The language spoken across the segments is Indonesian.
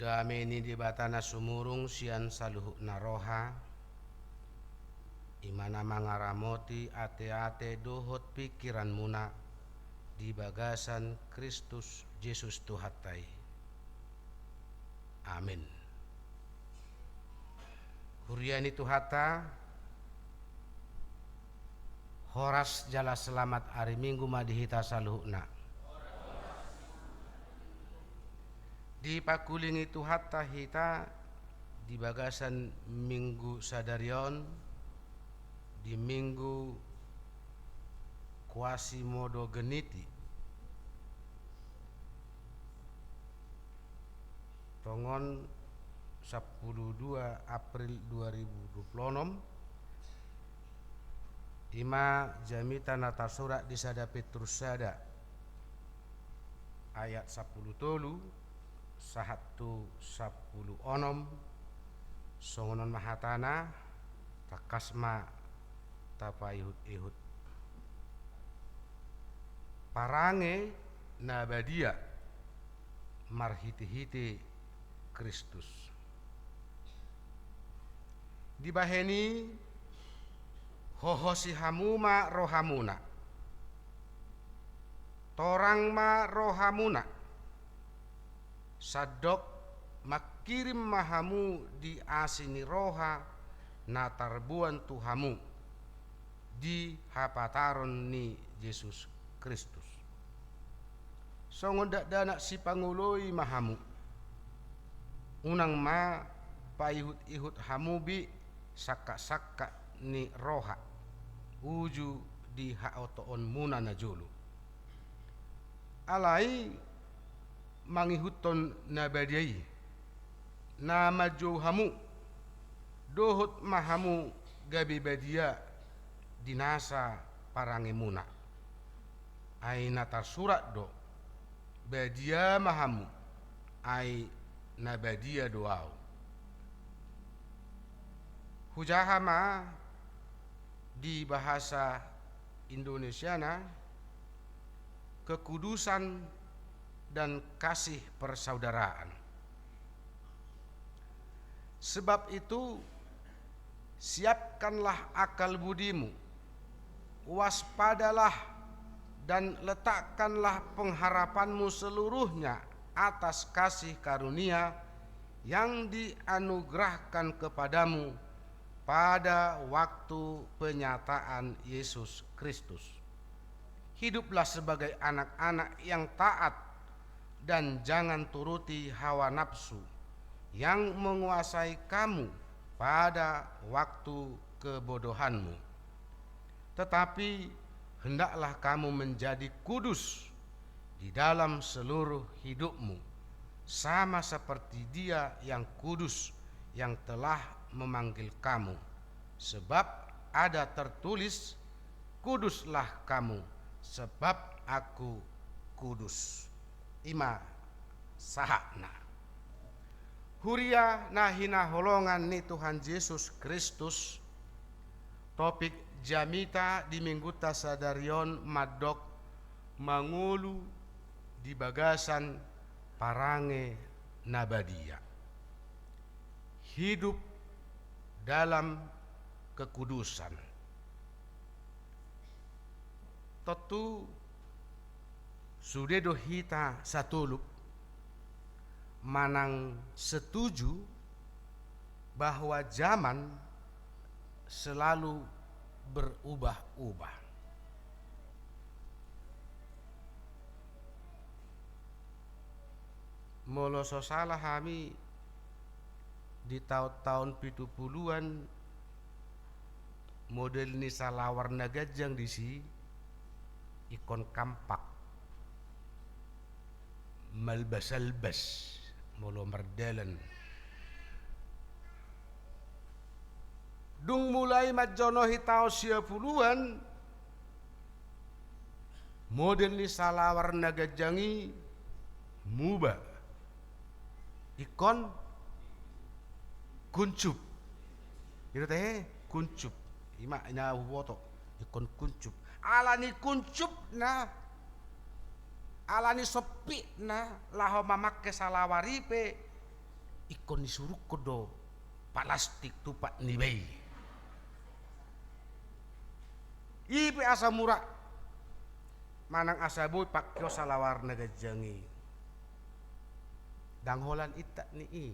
Dameni di batana sumurung sian saluhukna roha, imana mangaramoti ate-ate dohot pikiran muna di bagasan Kristus Yesus Tuhatai. Amin. Huriani Tuhata horas jala selamat hari Minggu madihita saluhukna. Di pakulingi Tuhata hita di bagasan Minggu Sadarion, di Minggu Quasimodo Geniti, tongon 12 April 2026 ima jamita nata surat di sada Petrus sada ayat 10 tolu sahatu 10 onom songonon mahatana takasma tapayhut-ihut parange nabadia marhiti-hiti Kristus dibaheni hohosi hamuma rohamuna torang ma rohamuna sadok makirim mahamu di asini roha natarbuan tuhamu di hapataron ni Yesus Kristus songondak danak si panguloi mahamu unang ma paihut-ihut hamubi sakka-sakka ni roha uju di haotoon muna najulu alai mangihuton nabadiai nama hamu dohot mahamu gabi badia dinasa parange muna aina tarsurat do badia mahamu ai nabadia doau hujahama di bahasa Indonesiana kekudusan dan kasih persaudaraan. Sebab itu siapkanlah akal budimu, waspadalah dan letakkanlah pengharapanmu seluruhnya atas kasih karunia yang dianugerahkan kepadamu pada waktu penyataan Yesus Kristus. Hiduplah sebagai anak-anak yang taat dan jangan turuti hawa nafsu yang menguasai kamu pada waktu kebodohanmu. Tetapi hendaklah kamu menjadi kudus di dalam seluruh hidupmu, sama seperti Dia yang kudus yang telah memanggil kamu. Sebab ada tertulis, kuduslah kamu sebab aku kudus. Ima sahakna huria nahina holongan ni Tuhan Yesus Kristus. Topik jamita di minggu tasadarion madok mangulu di bagasan parange nabadia, hidup dalam kekudusan. Tentu sudedo hita satuluk manang setuju bahwa zaman selalu berubah-ubah. Moloso salah kami di tahun-tahun 70-an model ni salawar nagajang di si ikon kampak malbas-albas molo merdalan dung mulai majono hitao 10-an model ni salawar nagajangi muba ikon kuncup itu teh kuncup ima ina woto ikon kuncup alani kuncup na alani sepi na laho mamake salawaripe ikon disuruh kodo plastik tupak ni bay. Ipe asa murah manang asa boy pakyo salawar nagajangi. Dangholan itak ni i.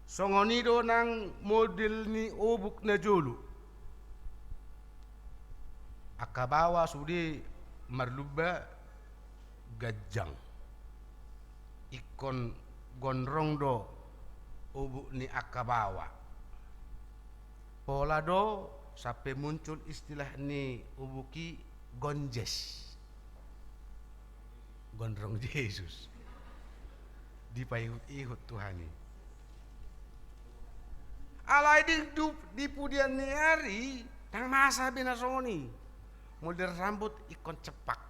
Songonido ng model ni obuk na jolo. Akabawa sudi marluba gajang. Ikon gondrong do obuk ni akabawa. Pola do sampai muncul istilah ni ubuki gonjes. Gondrong Yesus. Dipayut-ihut Tuhani. Alay di pudian ni hari tang masa binasoni. Model rambut ikon cepak.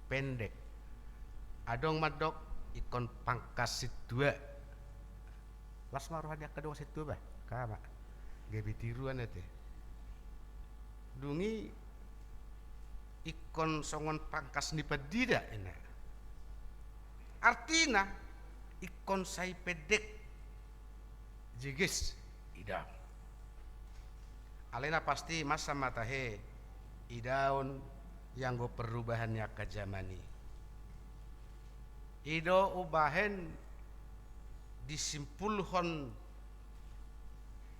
Pendek. Adong madok ikon pangkas sidua. Las maruhanya kedua sidua bah. Kama. Gabi tiruan ete. Dungi ikon songon pangkas ni pedida ena. Artina ikon sai pedek jigis idam. Alena pasti masa matahe idaun yang go perubahannya ke zamani. Ido ubahen disimpulhon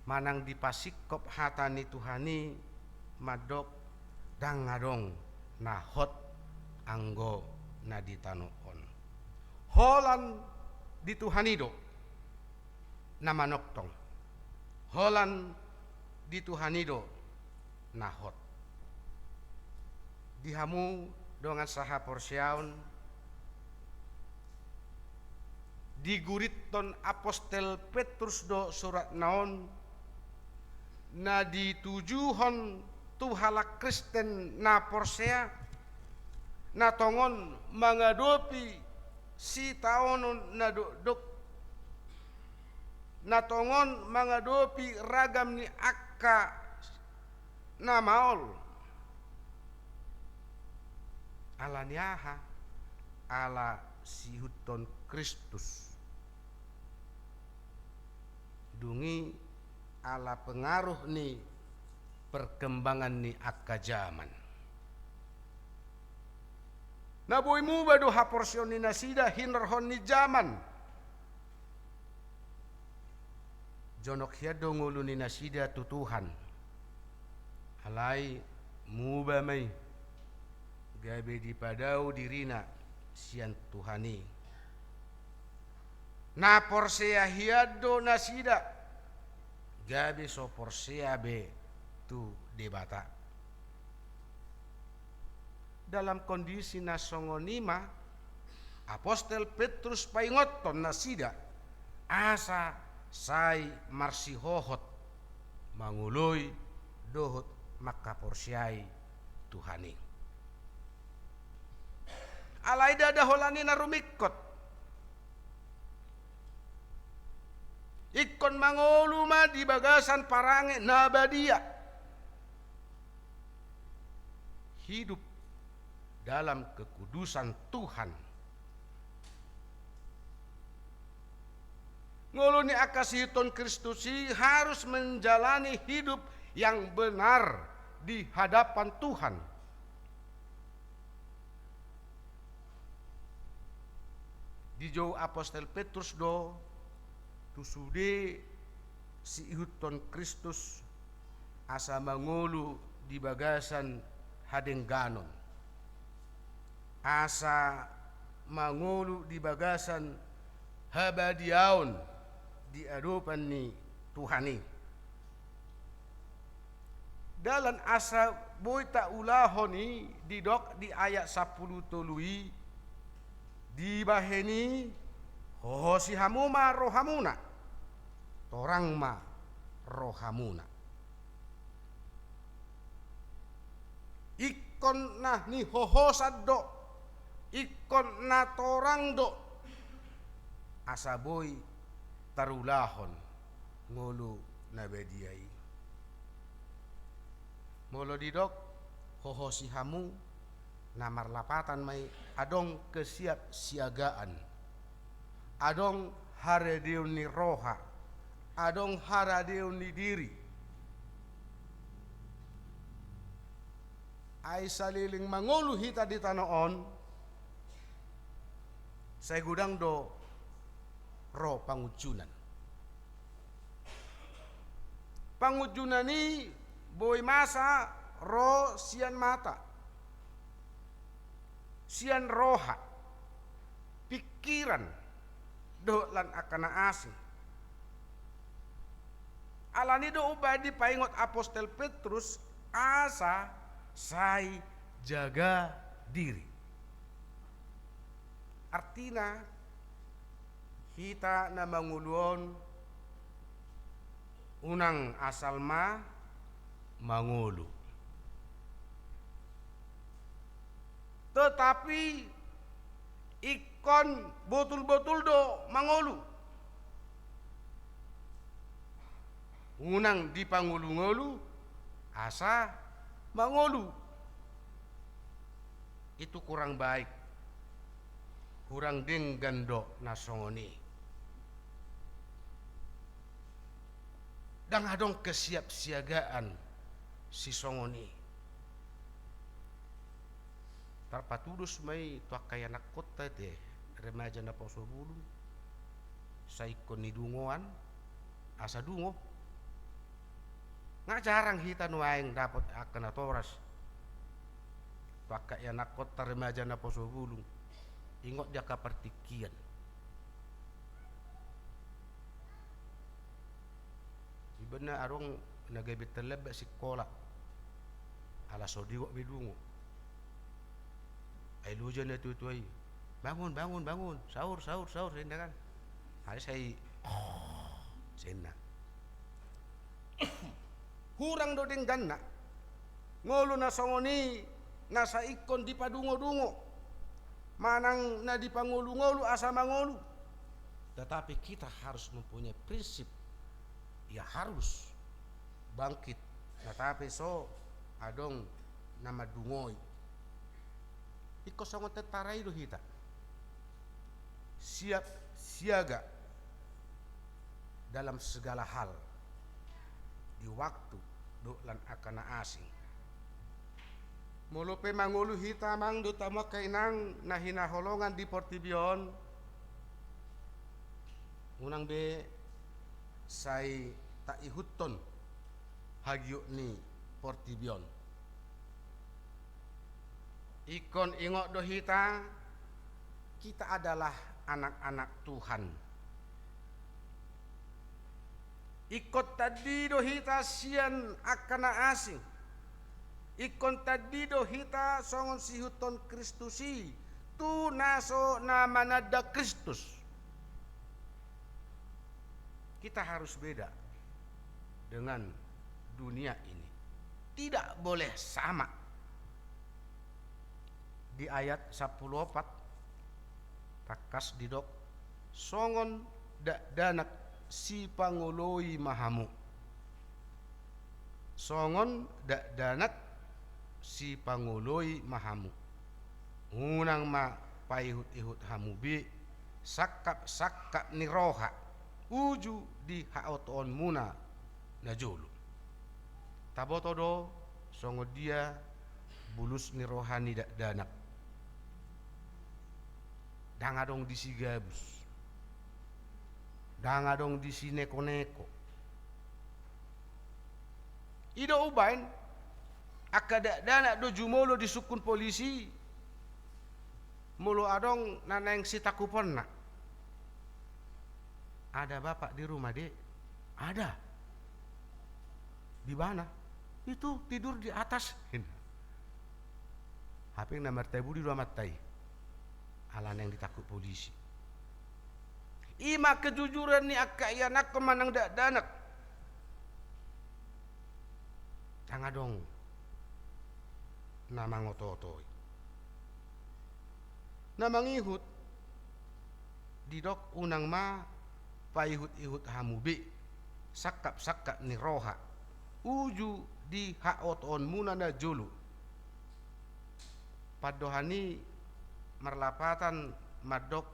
manang dipasikop hatani Tuhani madok dang ngadong nahot anggo naditanoon. Holan di Tuhanido namanoktong. Holan di Tuhanido nahot. Dihamu dengan saha porsyaun diguriton apostel Petrus do surat naon na ditujuhon tuhala Kristen na porsea na tongon mangadopi si taonon na dok na tongon mangadopi ragam ni akka na maol ala niaha ala sihuton Kristus dungi ala pengaruh ni perkembangan ni akka zaman. Naboy mu bado haporsyon ni nasida hinarhon ni zaman. Jonok hiado ngulu ni nasida tutuhan. Halai mu ba may gabe di padau dirina sian Tuhani. Na porsea hiado nasida gabe so porsea be tu debata. Dalam kondisi nasongonima apostel Petrus paingoton nasida asa sai marsihohot manguloi dohot maka porsiai Tuhani. Alaida daholani narumikot ikon mangoluma di bagasan parange nabadia hidup dalam kekudusan Tuhan. Nguluni akasihiton Kristusi harus menjalani hidup yang benar di hadapan Tuhan. Di jauh apostel Petrus do tusude si ihuton Kristus asa mangulu di bagasan hadengganon. Asa mangulu di bagasan habadiaun di adopan ni Tuhani. Dalam asa boy ta ulahoni didok di ayat 10 tului di baheni hohosi hamuma rohamuna torang ma rohamuna ikon nah ni hohosad do ikon na torang do asa boy tarulahon ngulu nabediai molo didok hohosi hamu Namar lapatan mai adong kesiapsiagaan, adong haredeun ni roha, adong haradeun ni diri. Ay saliling mangulu hita di tanoon, say gudang do ro pangujunan. Pangujunan ni boy masa ro sian mata, sian roha, pikiran do lan akana asing. Alani do ubadi paingot Apostel Petrus asa say jaga diri. Artina kita na manguluon unang asal mangulu. Tetapi ikon betul-betul do mangulu. Unang di pangulu-ngulu asa mangulu. Itu kurang baik, kurang denggando nasongoni. Dan adong kesiapsiagaan si songoni. Tarpatudus may tuak kaya nakota te remaja na pasobulong sa ikon ni dungoan asa dungo. Nga jarang hita nuaing dapat akan atoras. Paka ya nakot remaja na pasobulong. Ingot dia kapartikian. Iba na arong nagabit talab si kola. Ala sodiwa bidungo. Ay lujan na tutuay. Bangun, bangun, bangun. Sahur, sahur, sahur. Senda kan. Hari saya senda. Hurang do ding ganna. Ngolo na songoni nasa ikon di padungo-dungo. Manang na di pangulu-ngulu asa mangulu. Tetapi kita harus mempunyai prinsip. Ya harus bangkit. Tetapi so adong nama dungoy. Iko sangat tetarai do hita. Siap siaga dalam segala hal. Di waktu do lan akana asing. Mulupe mangulu hita mang do tama kainang nahina holongan di Portibion. Unang be say taihuton hagyo ni Portibion. Ikon ingok do hita, kita adalah anak-anak Tuhan. Ikot tadi do hita sian akana asing. Ikon tadi do hita songon sihuton Kristusi. Tu naso namanada Kristus. Kita harus beda dengan dunia ini. Tidak boleh sama. Di ayat 14 takas didok songon danak si panguloi mahamu. Songon danak si panguloi mahamu. Unang ma paihut-ihut hamubi sakap ni roha. Uju di haoton muna na julu. Tabotodo songo dia bulus ni rohani danak. Dangadong di sigabus. Dangadong di sineko-neko. Ido ubain akada danak do jumolo di sukun polisi. Mulu adong naneng sitakuperna. Ada bapak di rumah dek? Ada. Di mana? Itu tidur di atas. HP nomor tebu di rumah tai. Alan yang ditakut polisi. Ima kejujuran ni akak yanak kemanang dak danak. Jangan dong. Nama ngototoi. Nama ngihut. Didok unang ma paihut-ihut hamubi. Sakap ni roha. Uju di haoton munana julu. padohani merlapatan madok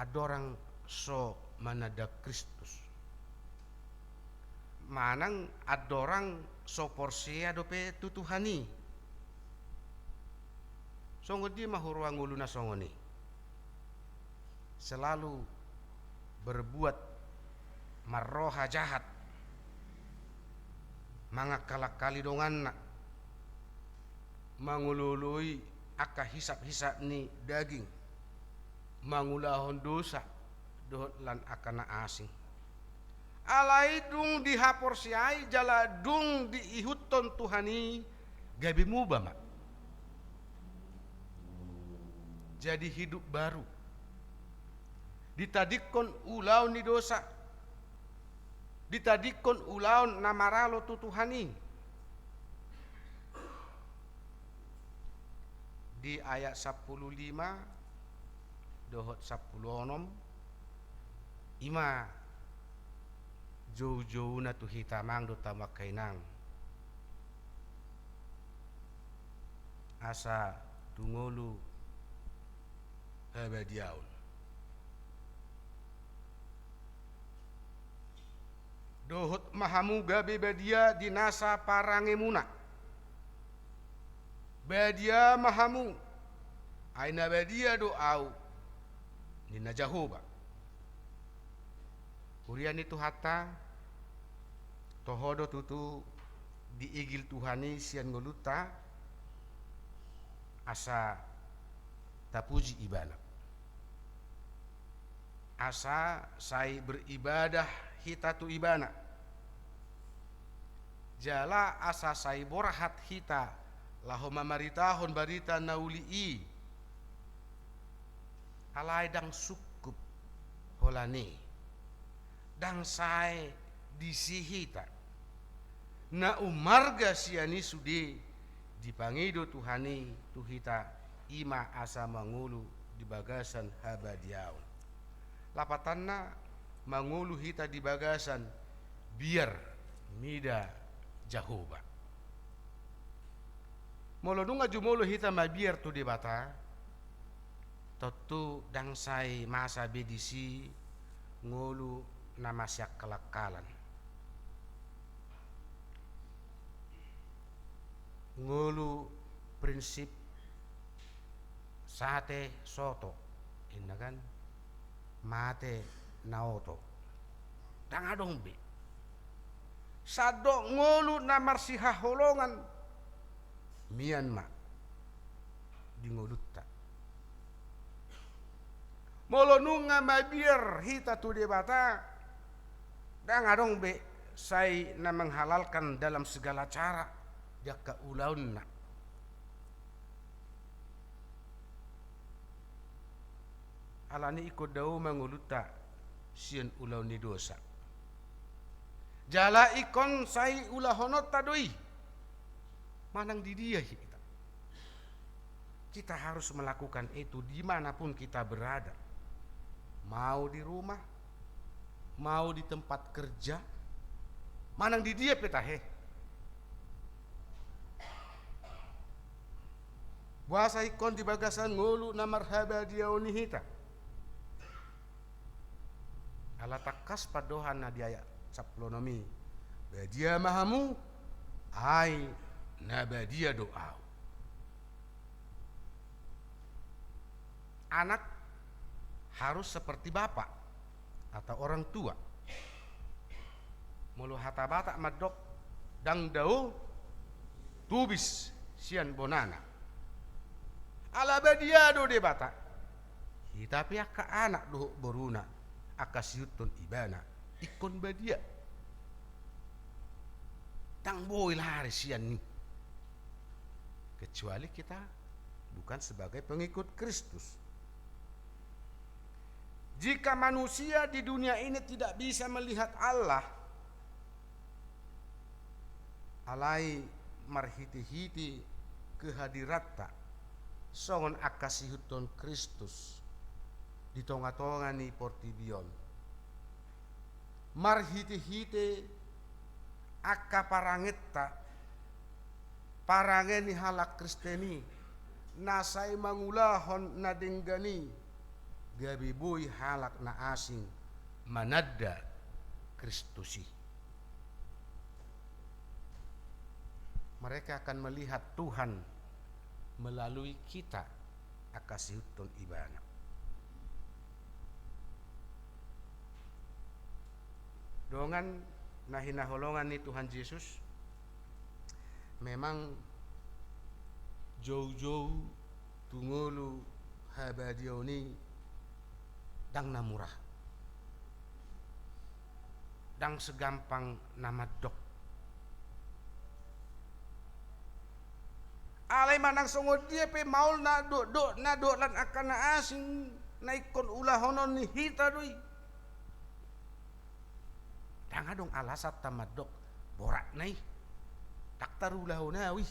adorang so manada Kristus. Manang adorang so porsia dope tutuhani. Songo di mahuruang uluna songo ni. Selalu berbuat marroha jahat. Mangakalak kali dongan nak. Mangulului aka hisap-hisap ni daging. Mangulahon dosa dohot lan akana asing. Alai dung dihapor siai jala dung diihutton Tuhani gabi mubama. Jadi hidup baru. Ditadikon ulaun ni dosa. Ditadikon ulaun namaralo tu Tuhani. Di ayat 15 dohot 16 ima jauh-jauh na tu hitamang do tamakainang asa tungolu habadiaun dohot mahamuga bebadia dinasa parangemuna badia mahamu aina badia doau nina Jahoba Urian itu hatta tohodo tutu diigil Tuhani sian ngoluta asa tapuji ibadah. Asa sai beribadah hita tu ibana. Jala asa sai borahat hita lahoma maritahon barita nauli'i. Alai dang sukup holani. Dang sai disihita na umarga siani sudi dipangido Tuhani tuhita ima asa mangulu di bagasan habadiaun lapatanna mangulu hita di bagasan biar mida Jahoba molo dunga jumolo hita mabiar tu di bata tentu dang sai masa bedisi ngulu nama siak kelakalan ngulu prinsip sate soto inna kan mate naoto dang adong be sado ngulu namar siha holongan Myanmar di ngolutta molo nunga mabiar hita tu debata dang adong be sai na menghalalkan dalam segala cara jaka ulaunna alani ikut dau manguluta sian ulaun ni dosa jala ikon sai ulahonot tadoi manang di dia kita harus melakukan itu dimanapun kita berada mau di rumah mau di tempat kerja manang di dia petahe buasa ikon di bagasan ngulu na marhaba diauni hita ala takas padohan na diaya saplonomi badia mahamu ai nabadia doa anak harus seperti bapak atau orang tua mulu hata batak madok dang dau tubis sian bonana ala badia do de batak tapi aka anak do boruna aka siutun ibana ikon badia tang boy lari sian ni kecuali kita bukan sebagai pengikut Kristus. Jika manusia di dunia ini tidak bisa melihat Allah, alai marhiti-hiti kehadiratta songon akasihuton Kristus di tonga-tonga ni portibion marhiti-hiti akka parangetta parangeni halak Kristeni nasay mangulahon na dinggani gabiboy halak na asing manadda Kristusi. Mereka akan melihat Tuhan melalui kita akasihutun ibana. Dongan na hinaholongan ni Tuhan Yesus memang jauh-jauh tungulu habadioni dang namurah dang segampang namadok alay manang sungod dia pe maul na do lan akan na asing na ikon ulahonon ni hita doy dang adong alasat tamadok borak nai daktar ulahona wih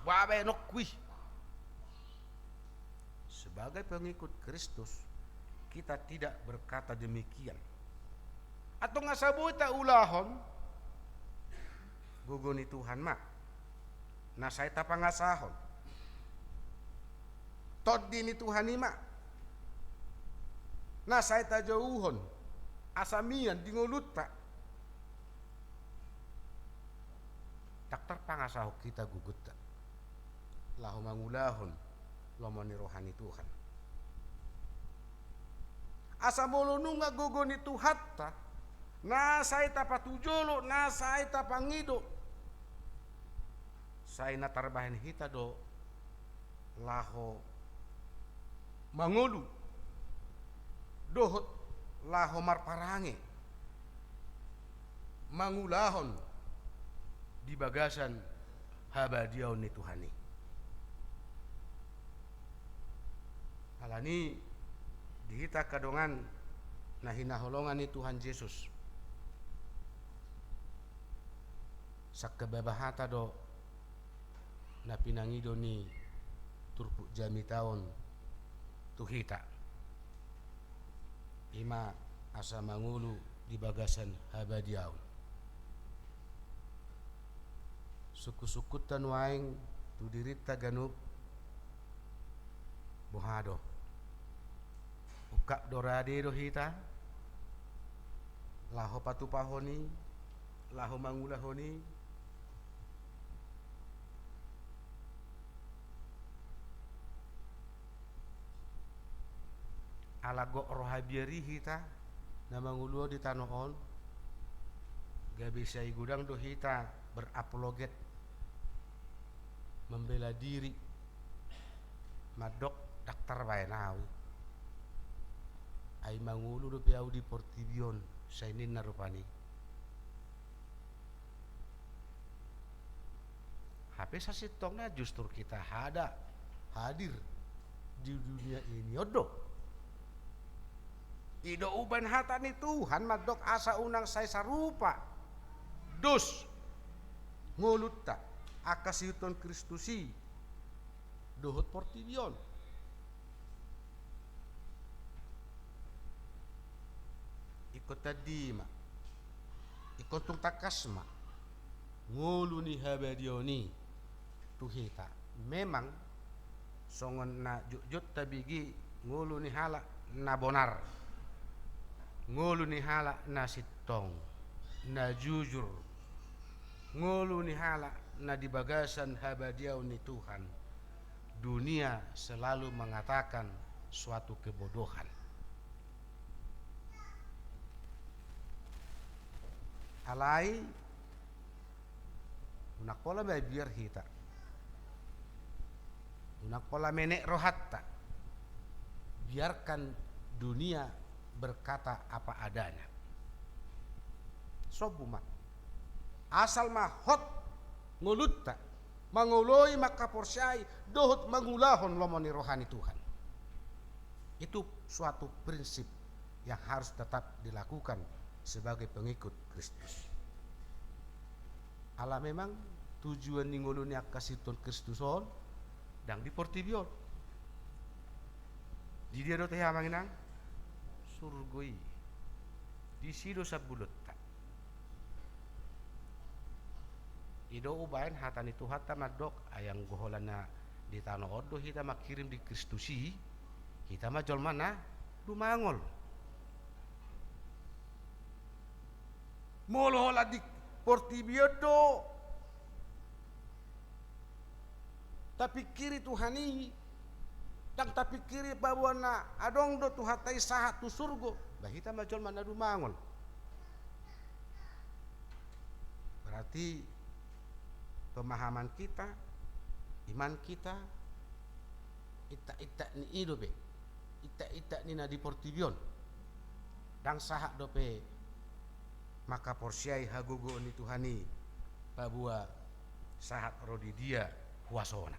babay nokwi. Sebagai pengikut Kristus kita tidak berkata demikian. Atau ngasabuy ta ulahon guguni Tuhan mak nasay ta pangasahon tod ni Tuhan ima nasay ta jauhon asamian dingulut ta daktar pangasaho kita gugut ta lahu mangulahon lomoni rohani Tuhan asa molonu nga guguni Tuhan ta nasay ta patujolo nasay ta pangido say natarbahin hita do laho mangulu dohot laho marparange mangulahon di bagasan habadiaw ni Tuhani. Alani dihita kadongan na hinaholongan ni Tuhan Yesus sa kababahata do na pinangido ni turpu jami taon tuhita ima asa mangulu di bagasan habadiaw suku-sukutan waing tu dirita ganup buhado ukap dorade do hita laho patupahoni laho mangulahoni alago rohabiari hita na manguluo di tanoon gabi say gudang do hita berapologet membela diri madok daktar baenawi ay mangulu do piau di Portibion sainin narupani HP sasitong na justru kita hadir di dunia ini odo ido uban hata ni Tuhan madok asa unang say sarupa dos ngulut ta akasihutun Kristusi dohot Portibion ikut tadima ikut tung takasma ngulu ni habadioni tuhita memang songon na jujut tabigi ngulu ni hala na bonar ngulu ni hala na sitong na jujur ngulu ni hala na di bagasan habadiaw ni Tuhan dunia selalu mengatakan suatu kebodohan alai unak pola may biar hita unak pola menek rohatta biarkan dunia berkata apa adanya sobumak asal mahot ngulutta manguloi makaporsyai dohot mangulahon lomoni rohani Tuhan itu suatu prinsip yang harus tetap dilakukan sebagai pengikut Kristus. Allah memang tujuan ninguluni akasitun Kristuson dan di Portibion di dia do teh manginang surgoi di sido sabulut tak ido ubain hatani Tuhan tamadok ayang goholana di tanah odo kita makirim di Kristusi, kita mah jol mana dumangol. Molola di Portibiodo, tapi kiri Tuhani, dan tapi kiri bawana adong do tuhatai sahat tu surgo, bah kita mah jol mana dumangol. Berarti pemahaman kita, iman kita, ita ni idobe, ita ni na di Portibion, dan sahat dope, maka porsiai hagogo ni Tuhani, babua sahat rodi dia huasona.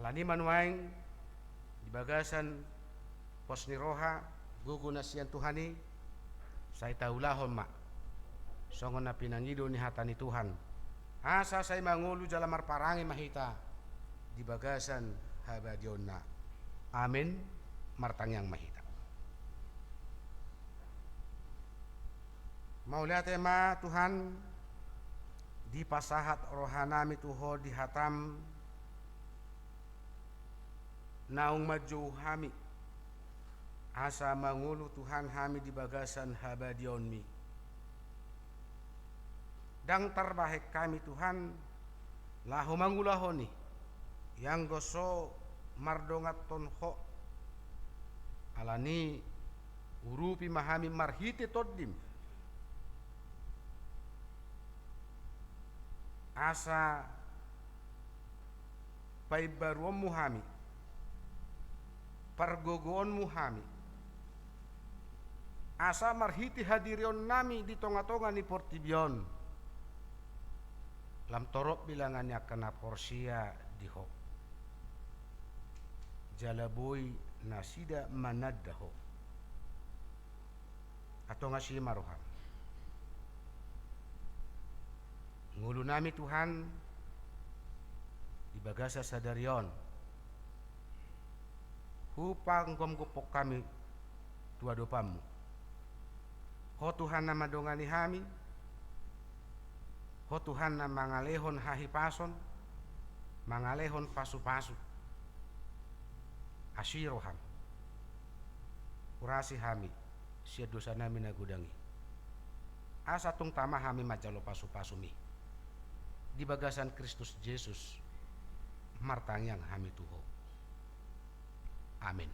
Alani manuaing di bagasan pos ni roha, gugu nasian Tuhani, saya taulahon mak, songon na pinangido ni hatani Tuhan. Asa saya mangulu jala marparangi mahita di bagasan habadionna. Amin martangyang mahita. Maulia tema Tuhan di pasahat rohanami tuho di hatam naung maju hami asa mangulu Tuhan hami di bagasan habadionmi. Dang terbahek kami Tuhan lahu mangulahoni yang goso mardongat tonho alani urupi mahami marhiti toddim asa paibaruan muhami pargogoon muhami asa marhiti hadirion nami di tonga-tonga ni Portibion lam torok bilangannya kena porsia diho jalaboy nasida manadaho atau ngasih maruham ngulu nami Tuhan di bagasa sadarion hupang gom gopok kami tua dopamu ho Tuhan nama dongani hami ho Tuhan na mangalehon hahipason, mangalehon pasu-pasu, asiroham, urasi hami, sia dosa nami nagudangi. Asa tung tama hami majalo pasu-pasu mi, di bagasan Kristus Yesus, martangyang hami tuho. Amin.